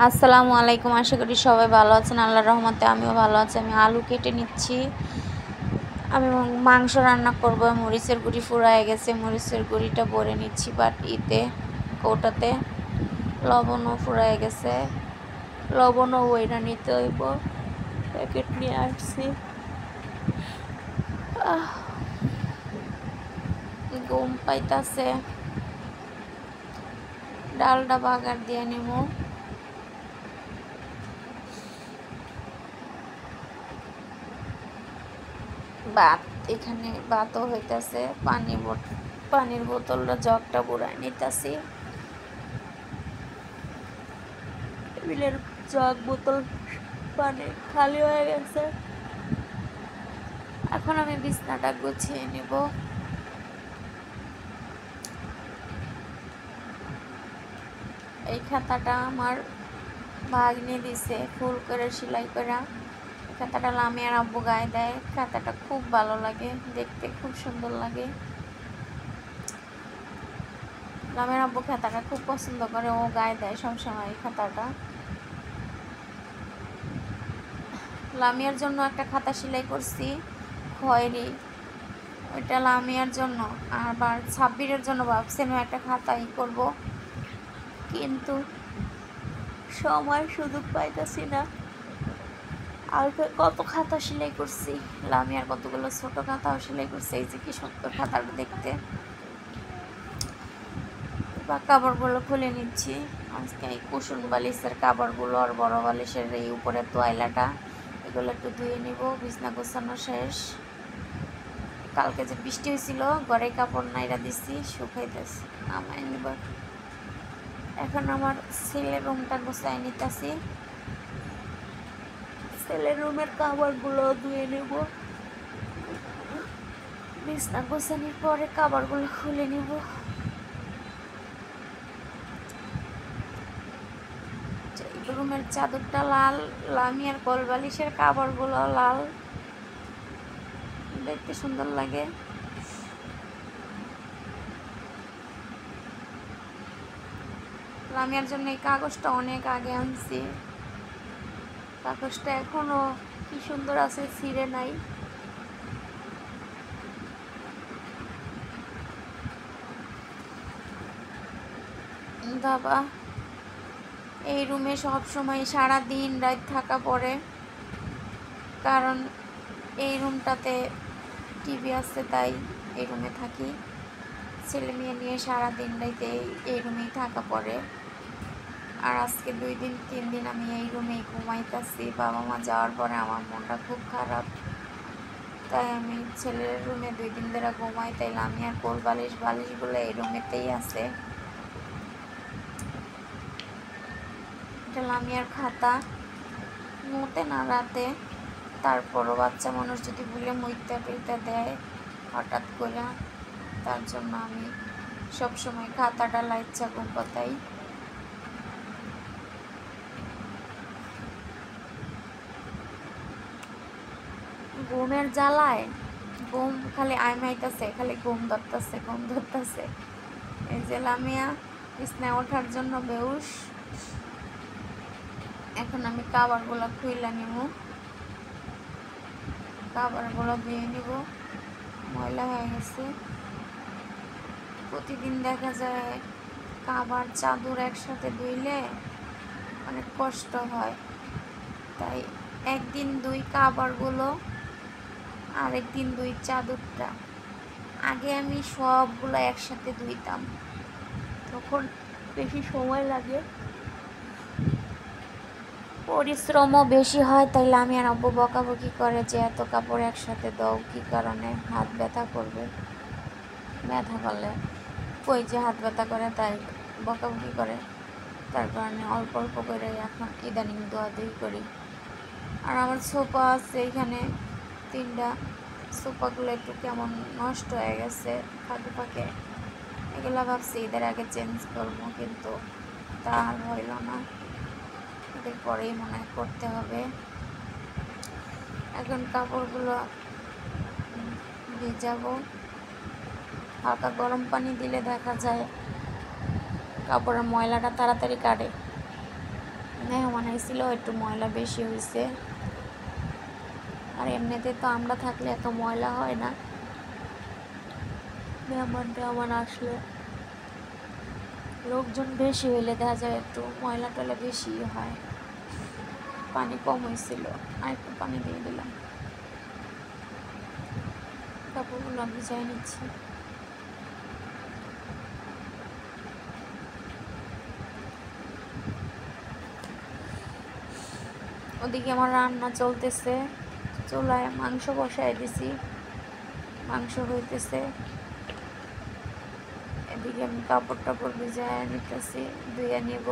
আসসালামু আলাইকুম। আশা করি সবাই ভালো আছেন। আল্লাহর রহমতে আমিও ভালো আছি। আমি আলু কেটে নিচ্ছি। আমি মাংস রান্না করব। মরিচের গুঁড়ি ফুরায় গেছে, মরিচের গুঁড়িটা ভরে নিচ্ছি বাটিতে, কৌটাতে। লবণও ফুরায় গেছে, লবণও ওইটা নিতে হইব। প্যাকেট নিয়ে আসছি। ঘুম পাইতাছে, ডালটা বাগার দিয়ে নিব। ভাত, এখানে ভাতও হইতাছে। পানির বোতলটা জগটা বুড়াই নিতেছি। টেবিলের জগ বোতল পানি খালি হয়ে গেছে। এখন আমি বিছনাটা গুছিয়ে নিব। এই খাতাটা আমার ভাগ্নে দিছে, ফুল করে সেলাই করা। খাতাটা লামিয়ার আব্বু গায়ে দেয়। খাতাটা খুব ভালো লাগে দেখতে, খুব সুন্দর লাগে। লামিয়ার আব্বু খাতাটা খুব পছন্দ করে, ও গায়ে দেয় সবসময় এই খাতাটা। লামিয়ার জন্য একটা খাতা সেলাই করছি খয়েরি, ওইটা লামিয়ার জন্য। আবার সাব্বিরের জন্য ভাবছিলাম একটা খাতা করব, কিন্তু সময় সুযোগ পাইতেছি না। আর কত খাতা সেলাই করছি, লামিয়ার কতগুলো ছোট খাতাও সেলাই করছি। এই যে কি সুন্দর খাতাটা দেখতে। বা কাপড়গুলো খুলে নিচ্ছি। আজকে এই কুসুম বালিশের কাপড়গুলো আর বড় বালিশের এই উপরের তোয়াইলাটা, এগুলো একটু ধুয়ে নিব। বিছনা গোছানো শেষ। কালকে যে বৃষ্টি হয়েছিল, ঘরে কাপড় নাইরা দিচ্ছি, শুকাইতেছি, নামাই নিব। এখন আমার ছেলের রুমটা গোছাই নিতেছি। ছেলের রুমের কাপড়গুলো ধুয়ে নেব। বিছনা গোছানোর পরে কাপড়গুলো খুলে নিব। রুমের চাদরটা লাল, লামিয়ার কোল বালিশের কাপড়গুলো লাল, দেখতে সুন্দর লাগে। লামিয়ার জন্য এই কাগজটা অনেক আগে আনছি। কাগজটা এখনো কি সুন্দর আছে, ছিঁড়ে নাই। বাবা, এই রুমে সব সময় সারা দিন রাত থাকা পড়ে, কারণ এই রুমটাতে টিভি আছে, তাই এই রুমে থাকি। ছেলে মেয়ে নিয়ে সারা দিন রাইতে এই রুমেই থাকা পড়ে। আর আজকে 2 দিন 3 দিন আমি এই রুমেই ঘুমাইতেছি। বাবা মা যাওয়ার পরে আমার মনটা খুব খারাপ, তাই আমি ছেলের রুমে 2 দিন ধরে ঘুমাই। তাই লামিয়ার কোল বালিশগুলো এই রুমেতেই আছে। এটা লামিয়ার খাতা, মুতে না রাতে, তারপরও বাচ্চা মানুষ যদি ভুলে মুইতা টুইতা দেয় হঠাৎ করে, তার জন্য আমি সবসময় খাতাটা লাইচ্ছা ঘুম পাতাই। ঘুমের জ্বালায় ঘুম খালি আইমাইতেছে, খালি ঘুম ধরতেছে। এই যে লামিয়া বিছনায় ওঠার জন্য বেউস। এখন আমি কাপড়গুলো খুইলা নিব, কাপড়গুলো ধুয়ে নিব, ময়লা হয়ে গেছে। প্রতিদিন দেখা যায় কাপড় চাদর একসাথে ধুইলে অনেক কষ্ট হয়, তাই একদিন ধুই কাপড়গুলো, আরেকদিন ধুই চাদরটা। আগে আমি সবগুলো একসাথে ধুইতাম, তখন বেশি সময় লাগে, পরিশ্রমও বেশি হয়। তাই লামিয়ার আব্বু বকাবকি করে যে এত কাপড় একসাথে দাও, কী কারণে? হাত ব্যথা করবে। ব্যথা করলে কই যে হাত ব্যথা করে, তাই বকাবকি করে। তার কারণে অল্প অল্প করে এখন ইদানিং ধোয়াধুয়ি করি। আর আমার সোফা আছে এখানে 3টা, সোফাগুলো একটু কেমন নষ্ট হয়ে গেছে ফাঁকে। এগুলো ভাবছি ঈদের আগে চেঞ্জ করবো, কিন্তু তা আর হইল না। এদের পরেই মনে হয় করতে হবে। এখন কাপড়গুলো ভিজাবো। হালকা গরম পানি দিলে দেখা যায় কাপড়ের ময়লাটা তাড়াতাড়ি কাটে। মেহমান আইছিল, একটু ময়লা বেশি হয়েছে। আর এমনিতে তো আমরা থাকলে এত ময়লা হয় না, মেহমান আসলে লোকজন বেশি হইলে দেখা যায় একটু ময়লা টয়লা বেশি হয়। পানি কম হয়েছিল, আর একটু পানি দিয়ে দিলাম, কাপড়গুলো ভিজাই নিচ্ছি। ওদিকে আমার রান্না চলতেছে, চুলায় মাংস বসাই দিছি, মাংস হইতেছে। এদিকে আমি কাপড় টাপড় ভিজায় নিতেছি, ধুয়ে নিব,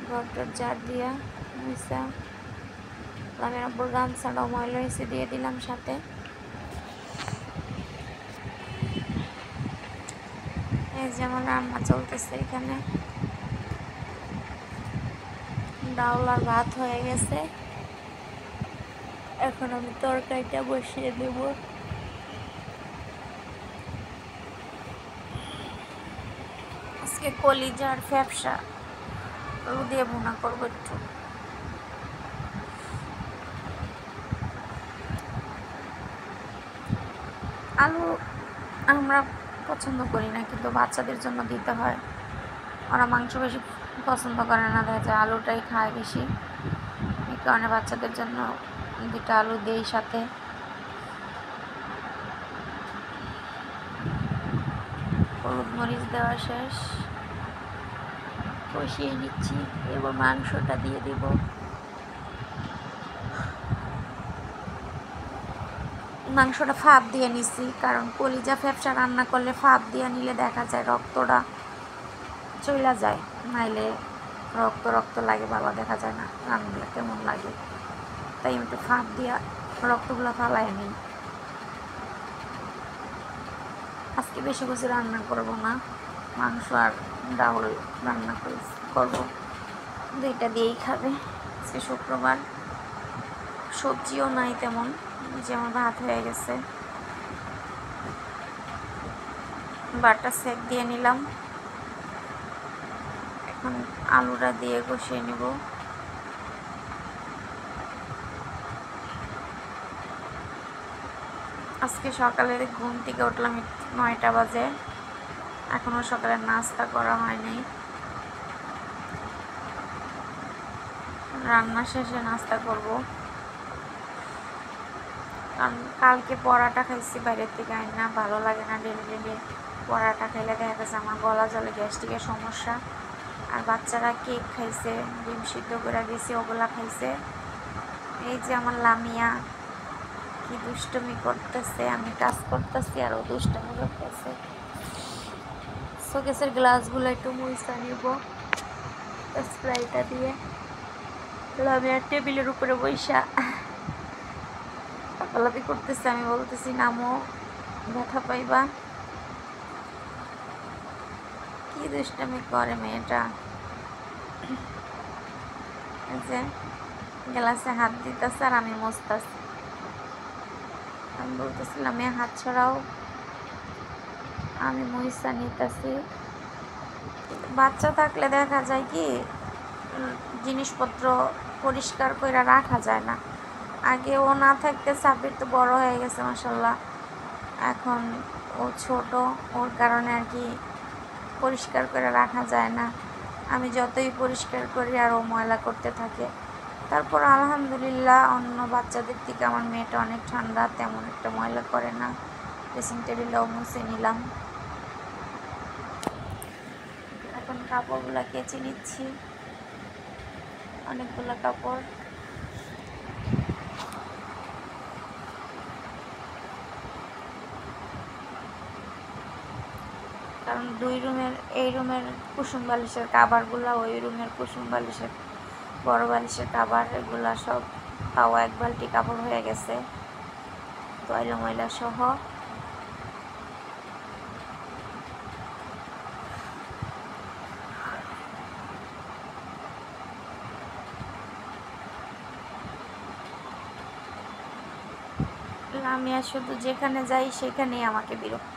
ঘরটার ঝাড় দিয়া মুছা। আমি আব্বুর গামছাটাও ময়লা হয়েছে, দিয়ে দিলাম সাথে। এই যে আমার রান্না চলতেছে এখানে, ডাউল আর ভাত হয়ে গেছে। এখন আমি তরকারিটা বসিয়ে দেব। আজকে কলিজার ফ্যাপসা আলু দিয়ে ভুনা করবো একটু। আলু আমরা পছন্দ করি না, কিন্তু বাচ্চাদের জন্য দিতে হয়। ওরা মাংস বেশি পছন্দ করে না, দেখা যায় আলুটাই খায় বেশি। এই কারণে বাচ্চাদের জন্য 2টা আলু দিই সাথে। হলুদ মরিচ দেওয়া শেষ, কষিয়ে নিচ্ছি। এবার মাংসটা দিয়ে দিব। মাংসটা ফাঁপ দিয়ে নিছি, কারণ কলিজা ফ্যাপসা রান্না করলে ফাঁপ দিয়ে নিলে দেখা যায় রক্তটা চইলা যায়, নাইলে রক্ত রক্ত লাগে, ভালো দেখা যায় না, রান্নাগুলো কেমন লাগে। তাই আমি একটু ফাঁপ দিয়া রক্তগুলো ফালাই নিই। আজকে বেশি কিছু রান্না করব না, মাংস আর ডাউল রান্না করবো, 2টা দিয়েই খাবে। আজকে শুক্রবার, সবজিও নাই তেমন, যে আমার ভাত হয়ে গেছে। বাটা সেক দিয়ে নিলাম, এখন আলুটা দিয়ে কষিয়ে নিব। আজকে সকালে ঘুম থেকে উঠলাম 9টা বাজে, এখনো সকালে নাস্তা করা হয়নি। রান্না শেষে নাস্তা করব, কারণ কালকে পরাটা খাইছি বাইরের থেকে, না ভালো লাগে না ডেলি ডেলি পরাটা খাইলে, দেখা গেছে আমার গলা জলে গ্যাস্ট্রিকের সমস্যা। আর বাচ্চারা কেক খাইছে, ডিম সিদ্ধ করে দিয়েছি, ওগুলা খাইছে। এই যে আমার লামিয়া কি দুষ্টমি করতেছে, আমি কাজ করতেছি আর ও দুষ্টমি করতেছে। শোকেসের গ্লাসগুলো একটু মুছা নিব স্প্রাইটা দিয়ে। লামিয়া টেবিলের উপরে বইসা লাফালাফি করতেছে, আমি বলতেছি নামো, ব্যথা পাইবা। কি দুষ্টামি করে মেয়েটা। যে গ্লাসে হাত দিতেছে আর আমি মুছতেছি, আমি বলতেছিলাম মেয়ে হাত ছড়াও, আমি মুইসা নিতেছি। বাচ্চা থাকলে দেখা যায় কি জিনিসপত্র পরিষ্কার করে রাখা যায় না। আগে ও না থাকতে সাব্বির তো বড় হয়ে গেছে মাশাল্লাহ, এখন ও ছোট, ওর কারণে আর কি পরিষ্কার করে রাখা যায় না। আমি যতই পরিষ্কার করি আর ও ময়লা করতে থাকে। তারপর আলহামদুলিল্লাহ অন্য বাচ্চাদের থেকে আমার মেয়েটা অনেক ঠান্ডা, তেমন একটা ময়লা করে না। ড্রেসিং টেবিলটাও মুছে নিলাম। এখন কাপড়গুলো কেচে নিচ্ছি, অনেকগুলো কাপড়। কারণ 2 রুমের, এই রুমের কুসুম বালিশের কাভারগুলো, ওই রুমের কুসুম বালিশের বড় বালিশের কাভার, এগুলো সব তাও 1 বালতি কাপড় হয়ে গেছে ময়লা ময়লা সহ। আমি আর শুধু যেখানে যাই সেখানেই আমাকে বিরক্ত,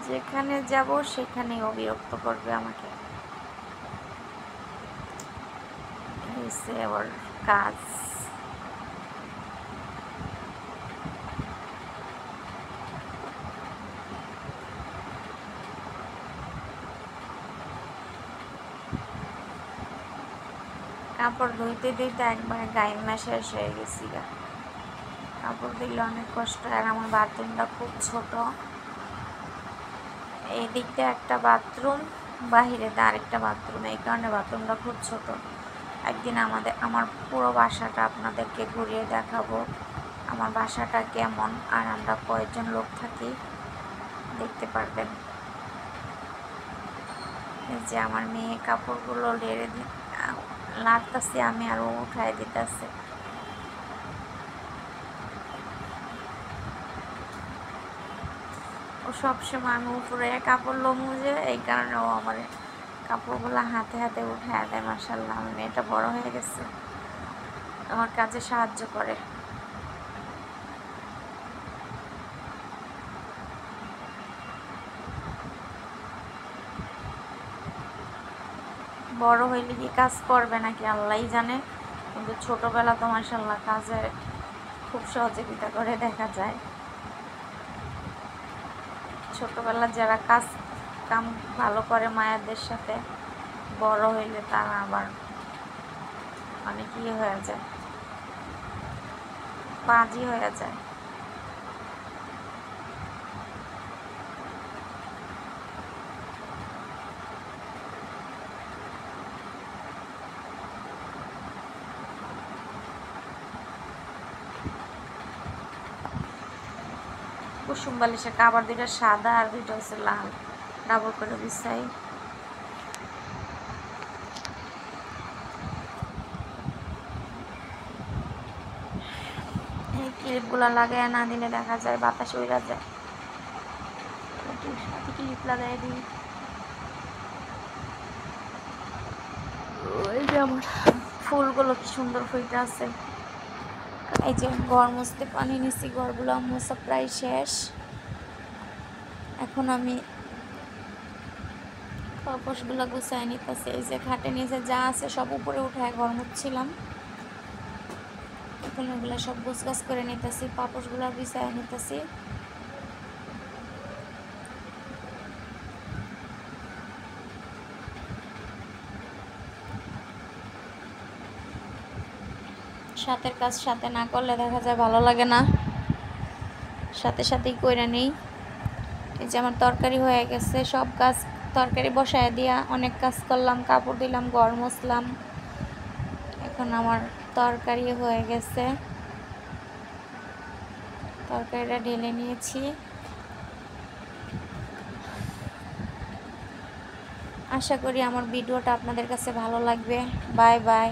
যেখানে যাব সেখানেই ও বিরক্ত করবে আমাকে। হয়েছে ওর কাজ। কাপড় ধুইতে ধুইতে একবারে গাইমা শেষ হয়ে গেছি গা। কাপড় দিলে অনেক কষ্ট। আর আমার বাথরুমটা খুব ছোট, এই দিকটা একটা বাথরুম, বাহিরে আরেকটা বাথরুম, এই কারণে বাথরুমটা খুব ছোট। একদিন আমার পুরো বাসাটা আপনাদেরকে ঘুরিয়ে দেখাবো, আমার বাসাটা কেমন আর আমরা কয়েকজন লোক থাকি, দেখতে পারবেন। এই যে আমার মেয়ে কাপড়গুলো লাড়তাছে, আমি আরও উঠাই দিতেছে। ও সবসময় আমি উপরে কাপড় লমু যে, এই কারণে ও আমার কাপড়গুলো হাতে হাতে উঠায় দেয়। মাশাআল্লাহ, আমার মেয়েটা বড় হয়ে গেছে, আমার কাজে সাহায্য করে। বড় হইলে কি কাজ করবে নাকি আল্লাহই জানে, কিন্তু ছোটবেলা তো মাশাআল্লাহ কাজে খুব সহযোগিতা করে দেখা যায়। ছোটবেলা যারা কাম ভালো করে মায়েদের সাথে, বড় হইলে তারা আবার অনেক হয়ে যায়, পাজি হয়ে যায়। কুসুম বালিশের কাবার দুইটা সাদা আর দুইটা হচ্ছে লাল, ডাবল করে বিছাই। এই ক্লিপগুলো লাগাই না দিলে দেখা যায় বাতাস উড়া যায়, সাথে ক্লিপ লাগাই দিই। ওই যে আমার ফুলগুলো কি সুন্দর ফুটে আছে। এই যে ঘর মুছতে পানি নিছি, ঘরগুলো মোছা প্রায় শেষ। এখন আমি পাপোশগুলো গুছাই নিতেছি। এই যে খাটে নিচে যা আছে সব উপরে উঠায় ঘর মুছছিলাম, এখন ওগুলো সব গুছগাছ করে নিতেছি, পাপোশগুলো বিছাই নিতেছি। সাথের কাজ সাথে না করলে দেখা যায় ভালো লাগে না, সাথে সাথেই কইরা নেই। এই যে আমার তরকারি হয়ে গেছে, সব কাজ তরকারি বসায় দিয়া অনেক কাজ করলাম, কাপড় দিলাম, ঘর মুছলাম। এখন আমার তরকারি হয়ে গেছে, তরকারিটা ঢেলে নিয়েছি। আশা করি আমার ভিডিওটা আপনাদের কাছে ভালো লাগবে। Bye bye.